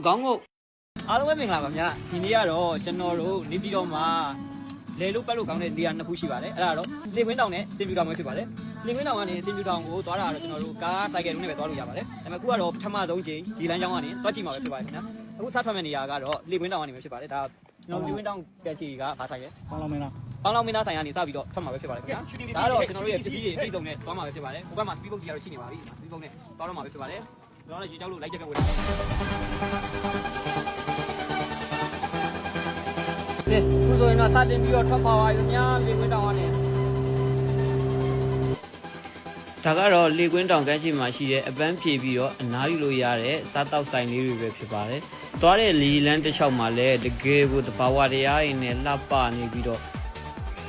ခေါင်းငုတ်အားလုံးပဲမင်္ဂလာပါဗျာဒီနေ့ကတော့ကျွန်တော်တို့နေပြည်တော်မှာလေလို့ပတ်လို့ကောင်းတဲ့နေရာနှစ်ခုရှိပါတယ်အဲ့ဒါတော့လေခွင်းတောင်နဲ့စင်ပြူတောင်ပဲဖြစ်ပါတယ်လေခွင်းတောင်ကနေစင်ပြူတောင်ကိုသွားတာတော့ကျွန်တော်တို့ကားဆိုင်ကယ်လုံးနဲ့ပဲသွားလို့ရပါတယ်ဒါပေမဲ့အခုကတော့ပထမဆုံးချိန်ဒီလမ်းကြောင်းကနေသွားကြည့်မှာပဲဖြစ်ပါတယ်ခင်ဗျာအခုစထွက်မဲ့နေရာကတော့လေခွင်းတောင်ကနေပဲဖြစ်ပါတယ်ဒါကျွန်တော်လေခွင်းတောင်ပြန်ချီကဘာဆိုင်လဲပေါင်းလောင်းမင်းသားဆိုင်ကနေစပြီးတော့ထွက်မှာပဲဖြစ်ပါတယ်ခင်ဗျာဒါတော့ကျွန်တော်တို့ရဲ့ပစ္စည်းတွေပြည်စုံနဲ့သွားမှာပဲဖြစ်ပါတယ်ဟိုဘက်မှာ speed boat ကြီးကတော့ရှိနေပါပြီ speed boat နဲ့သွားတော့မှာပဲဖြစ်ပါတယ်ကျွန်တော်လည်းရေကြောက်လို့လိုက်ချက်ကဝင်ကဲခုဆိုရင်တော့စတင်ပြီးတော့ထွက်ပါပါပြီများလေကွင်းတောင်ကနေဒါကတော့လေကွင်းတောင်ကမ်းခြေမှာရှိတဲ့အပန်းဖြေပြီးတော့အနားယူလို့ရတဲ့စားတောက်ဆိုင်လေးတွေပဲဖြစ်ပါတယ်။သွားတဲ့လီလန်းတစ်လျှောက်မှာလည်းတကယ်ကိုတဘာဝတရားရင်းနဲ့လှပနေပြီးတော့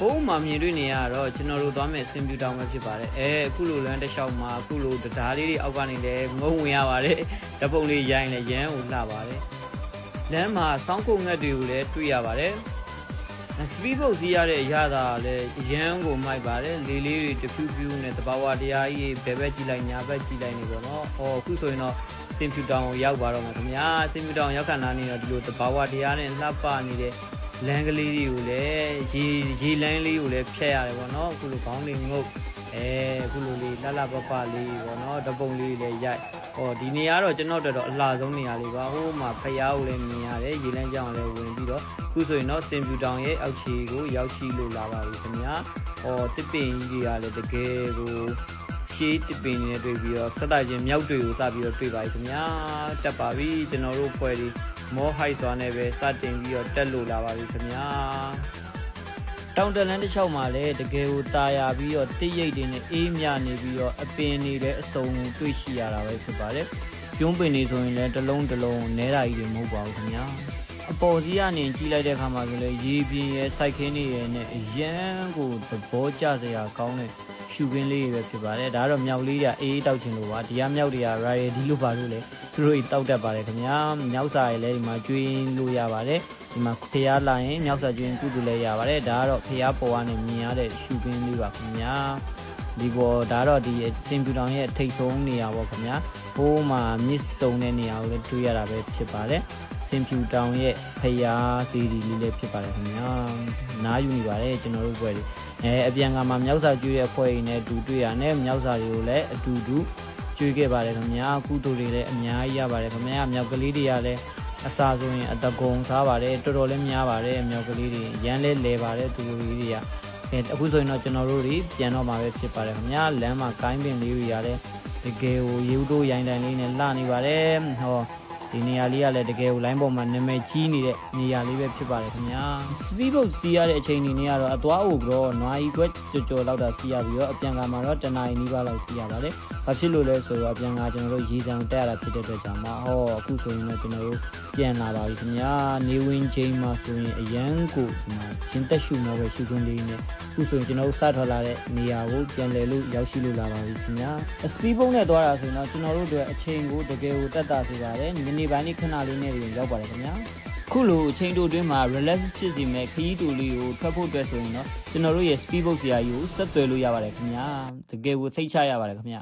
ဘုံမှာမြင်တွေ့နေရတော့ကျွန်တော်တို့သွားမဲ့စင်ပြူတောင်ပဲဖြစ်ပါတယ်။အခုလိုလန်းတစ်လျှောက်မှာအခုလိုတရားလေးတွေအောက်ကနေလည်းငုံဝင်ရပါတယ်။ဓပုံလေးရိုင်းလည်းရမ်းကိုလှပါတယ်။လမ်းမှာစောင်းခုံငှက်တွေကိုလည်းတွေ့ရပါတယ်။ speed boat စီးရတဲ့အရာသာလည်းရမ်းကိုမိုက်ပါတယ်လေလေးတွေတဖြူဖြူနဲ့တဘာဝတရားကြီးဘယ်ဘက်ကြည့်လိုက်ညာဘက်ကြည့်လိုက်နေပေါ့နော်အခုဆိုရင်တော့စင်ပြူတောင်ကိုရောက်ပါတော့မှာခင်ဗျာစင်ပြူတောင်ရောက်ခဏနေတော့ဒီလိုတဘာဝတရားနဲ့လှပနေတဲ့လမ်းကလေးတွေကိုလည်းရေလမ်းလေးကိုလည်းဖြတ်ရတယ်ပေါ့နော်အခုလိုခေါင်းလေးငုတ်အခုလိုလေးလှလှပပလေးပေါ့နော်ဓပုံလေးလည်းရိုက်ဒီနေရာတော့ကျွန်တော်တော်အလှဆုံးနေရာလေးပါဟိုမှာဖျားကိုလည်းမြင်ရတယ်ရေလမ်းကြောင်လည်းဝင်ပြီးတော့ခုဆိုရင်တော့စင်ပြူတောင်ရဲ့အောက်ခြေကိုရောက်ရှိလို့လာပါပြီခင်ဗျာတစ်ပင်ကြီးတွေကလည်းတကယ်ကိုရှေးတစ်ပင်နဲ့တွေ့ပြီးတော့စက်ချင်းမြောက်တွေကိုစပြီးတော့တွေ့ပါပြီခင်ဗျာတက်ပါပြီကျွန်တော်တို့ဖွဲ့ပြီးမောဟိုက်သွားနေပဲစတင်ပြီးတော့တက်လို့လာပါပြီခင်ဗျာတောင်တလန်းတစ်လျှောက်မှာလည်းတကယ်ကိုတာယာပြီးတော့တိတ်ရိတ်တွေနဲ့အေးမြနေပြီးတော့အပင်တွေလည်းအစုံတွေ့ရှိရတာပဲဖြစ်ပါတယ်ကျုံးပင်တွေဆိုရင်လည်းတစ်လုံးနဲတာကြီးတွေမဟုတ်ပါဘူးခင်ဗျာအပေါ်စီးကနေကြည့်လိုက်တဲ့အခါမှာဆိုလည်းရေပြင်းရဲ့စိုက်ခင်းတွေရဲ့နဲ့အရန်ကိုသဘောကျစရာကောင်းတဲ့ရှူခင်းလေးတွေပဲဖြစ်ပါတယ်ဒါကတော့မြောက်လေးတွေအေးတောက်ချင်လို့ပါဒီကမြောက်တွေက variety လို့ပါလို့လေသူတို့တောက်တတ်ပါတယ်ခင်ဗျာမြောက်စာရည်လည်းဒီမှာကျွေးလို့ရပါတယ်ဒီမှာဖျားလာရင်မြောက်စာကျွေးကုသလည်းရပါတယ်ဒါကတော့ဖျားပေါ်ကနေမြင်ရတဲ့ရှူခင်းလေးပါခင်ဗျာဒီပေါ်ဒါတော့ဒီစင်ပြူတောင်ရဲ့ထိတ်ဆုံးနေရာပေါ့ခင်ဗျာဟိုးမှာမြစ်စုံတဲ့နေရာကိုလည်းတွေ့ရတာပဲဖြစ်ပါတယ်စင်ပြူတောင်ရဲ့ဖျားစီဒီလေးလည်းဖြစ်ပါတယ်ခင်ဗျာနားယူနေပါတယ်ကျွန်တော်တို့ဘွဲတွေအပြန်ကမှမြောက်စာကျွေးရဲ့အဖွဲ့ရင်းနဲ့တူတွေ့ရနဲ့မြောက်စာတွေကိုလည်းအတူတူကျွေးခဲ့ပါတယ်ခင်ဗျာကုသိုလ်တွေလည်းအများကြီးရပါတယ်ခင်ဗျာမြောက်ကလေးတွေကလည်းအစာဆိုရင်အတကုံစားပါတယ်တော်တော်လေးများပါတယ်မြောက်ကလေးတွေရမ်းလဲပါတယ်သူတို့လေးတွေကအခုဆိုရင်တော့ကျွန်တော်တို့တွေပြန်တော့မှာပဲဖြစ်ပါတယ်ခင်ဗျာလမ်းမှာကိုင်းပင်လေးတွေရတယ်တကယ်ကိုရေဦးတို့ရိုင်းတိုင်လေးနဲ့လှနေပါတယ်ဒီနေရာလေးကလည်းတကယ်ကိုလိုင်းပေါ်မှာနာမည်ကြီးနေတဲ့နေရာလေးပဲဖြစ်ပါတယ်ခင်ဗျာ speed boat စီးရတဲ့အချိန်တွေနဲ့ကတော့အသွားအိုကတော့နွားကြီးခွက်ကြော်လောက်တာစီးရပြီးတော့အပြန်ကမှာတော့တနာရီနီးပါးလောက်စီးရပါတယ်ဘာဖြစ်လို့လဲဆိုတော့အပြန်ကကျွန်တော်တို့ရေဆောင်တက်ရတာဖြစ်တဲ့အတွက်ကြောင့်အခုဆိုရင်တော့ကျွန်တော်တို့ပြန်လာပါပြီခင်ဗျာနေဝင်ချိန်မှာဆိုရင်အရန်ကိုဒီမှာရှင်သက်ရှူမောပဲရှူခွင့်လေးနဲ့အခုဆိုရင်ကျွန်တော်တို့စထွက်လာတဲ့နေရာကိုပြန်လည်လို့ရောက်ရှိလို့လာပါပြီခင်ဗျာ speed boat နဲ့သွားတာဆိုရင်တော့ကျွန်တော်တို့တွေအချိန်ကိုတကယ်ကိုတက်တာစေပါတယ်မိနစ်ပိုင်းခဏလေးနဲ့ရောက်ပါတယ်ခင်ဗျာခုလိုအချိန်တိုအတွင်းမှာ relax ဖြစ်စီမဲ့ခရီးတူလေးကိုထွက်ဖို့အတွက်ဆိုရင်တော့ကျွန်တော်တို့ရဲ့ speed boat ဆရာကြီးကိုဆက်သွယ်လို့ရပါတယ်ခင်ဗျာတကယ်ကိုစိတ်ချရပါတယ်ခင်ဗျာ